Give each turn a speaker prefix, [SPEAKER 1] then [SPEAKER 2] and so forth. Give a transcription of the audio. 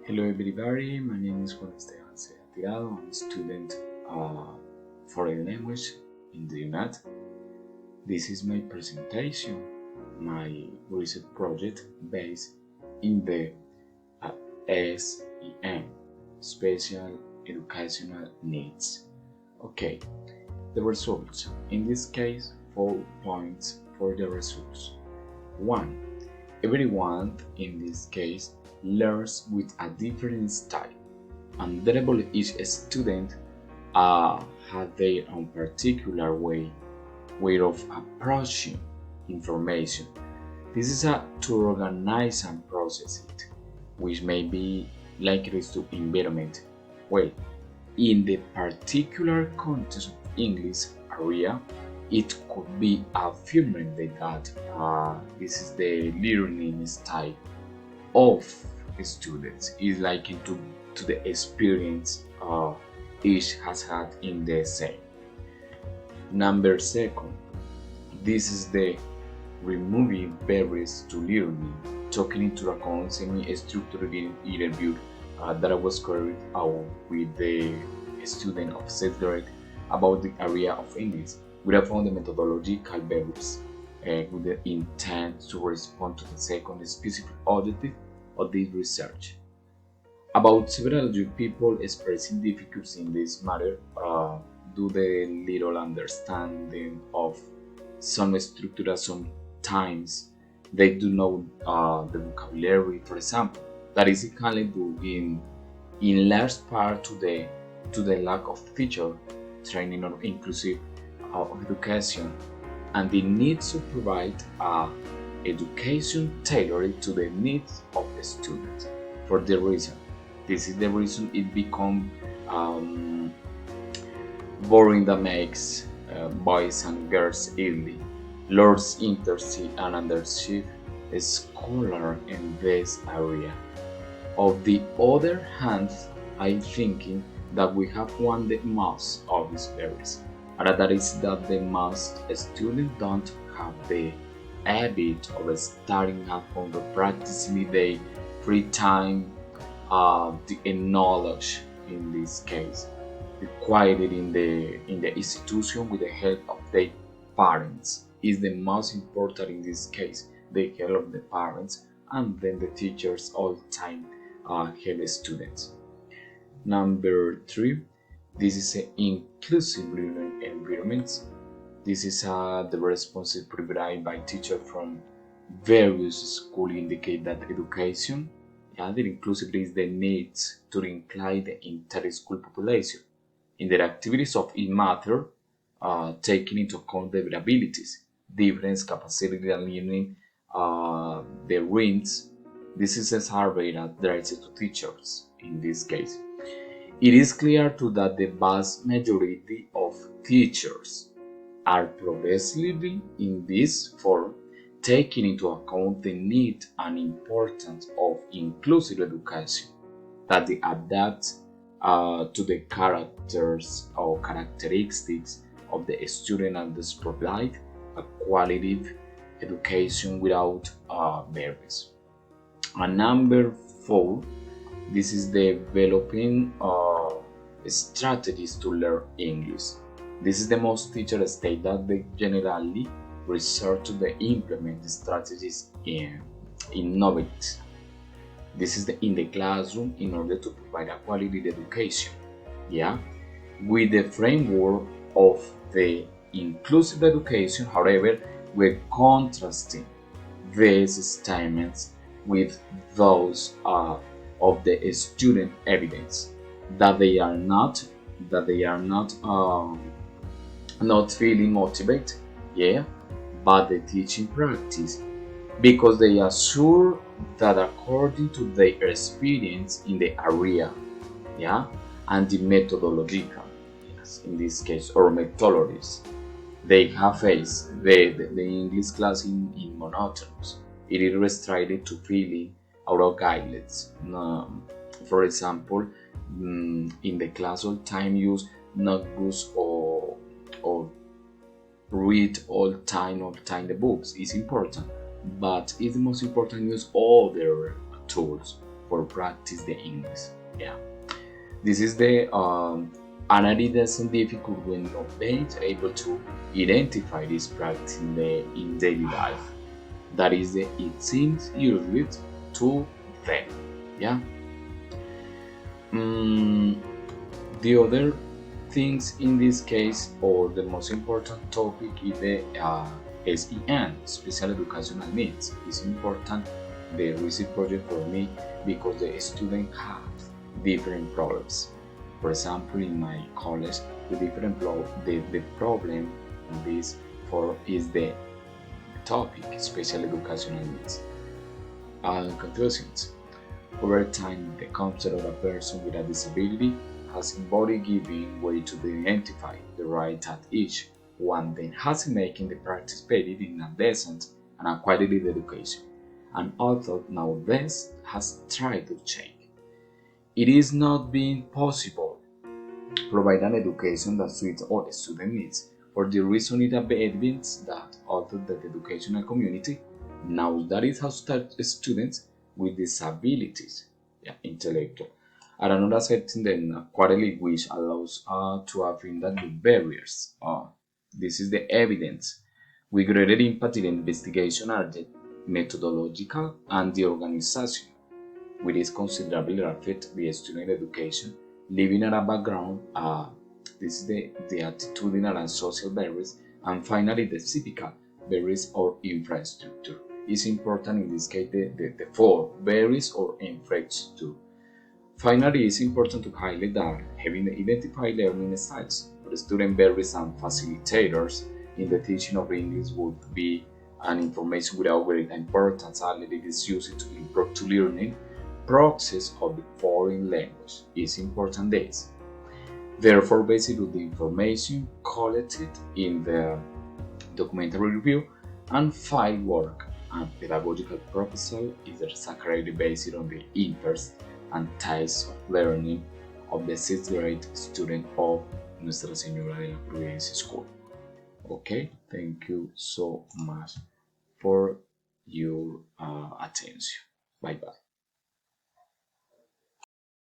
[SPEAKER 1] Hello everybody, my name is Juan Esteban Cea Tirado. I'm a student foreign language in the UNAT. This is my presentation, my research project based in the SEN, Special Educational Needs. Okay, the results. In this case, 4 points for the results. 1. Everyone in this case learns with a different style, and therefore each student has their own particular way of approaching information. This is to organize and process it, which may be likely to environment. Well, in the particular context of English area, it could be affirmed that this is the learning style of students is likely to the experience each has had in the same. Number second, this is the removing barriers to learning, taking into account semi-structured interview that I was carried out with the student of 6th grade about the area of English. We have found the methodological barriers with the intent to respond to the second specific objective of this research. About several young people expressing difficulties in this matter due the little understanding of some structure. Sometimes they do know the vocabulary, for example. That is equally due in large part to the lack of teacher training or inclusive education and the need to provide education tailored to the needs of the students. For the reason, this is the reason it becomes boring that makes boys and girls early. Lord's interested and underachieved scholar in this area. On the other hand, I'm thinking that we have one of the most obvious barriers, and that is that the most students don't have the habit of starting up on the practicing their free time, the knowledge in this case, acquired in the institution with the help of their parents is the most important in this case. The help of the parents and then the teachers all the time help students. Number 3, this is an inclusive learning environment. This is the response provided by teachers from various schools indicate that education, the inclusivity is the need to include the entire school population in their activities of each matter, taking into account their abilities, difference, capacity, and learning their range. This is a survey that directed to teachers in this case. It is clear too that the vast majority of teachers are progressively in this form, taking into account the need and importance of inclusive education, that they adapt to the characters or characteristics of the student and thus provide a quality education without barriers. And number 4, this is developing strategies to learn English. This is the most teachers state that they generally resort to the implement strategies in innovate. This is in the classroom in order to provide a quality education. Yeah, with the framework of the inclusive education, however, we're contrasting these statements with those of the student evidence that they are not not feeling motivated, yeah, but the teaching practice because they are sure that according to their experience in the area, yeah, and the methodological, yes, in this case, or methodologies, they have faced the English class in monotonous. It is restricted to feeling out of guidelines. For example, in the class all time use notebooks or read all time the books is important, but it's the most important use all their tools. for practice the English. Yeah, this is the and it isn't difficult when you're able to identify this practice in daily life. That is, it seems usually to them. Yeah. Mm, the other things in this case, or the most important topic, is the SEN, special educational needs. It's important the research project for me because the student have different problems. For example, in my college, the problem in this for is the topic special educational needs. Conclusions. Over time, the concept of a person with a disability has embodied giving way to identify the right at each one then has making the participated in a decent and a quality education. And although nowadays has tried to change, it is not being possible to provide an education that suits all student needs. For the reason it evidence that although the educational community now that it has touched students with disabilities, yeah, intellectual. And another setting then quarterly which allows to affirm that the barriers. This is the evidence. We greater impact in investigation are the methodological and the organization, which is considerably affect the student education, living in a background. This is the attitudinal and social barriers, and finally the physical barriers or infrastructure. It's important in this case the four barriers or infrastructure. Finally, it's important to highlight that having identified learning styles for the student barriers and facilitators in the teaching of English would be an information without great importance and it is used to improve to learning process of the foreign language is important days. Therefore, based on the information collected in the documentary review and file work and pedagogical proposal is exactly based on the interest and types of learning of the sixth grade student of Nuestra Señora de la Providencia School. Okay, thank you so much for your attention. Bye bye.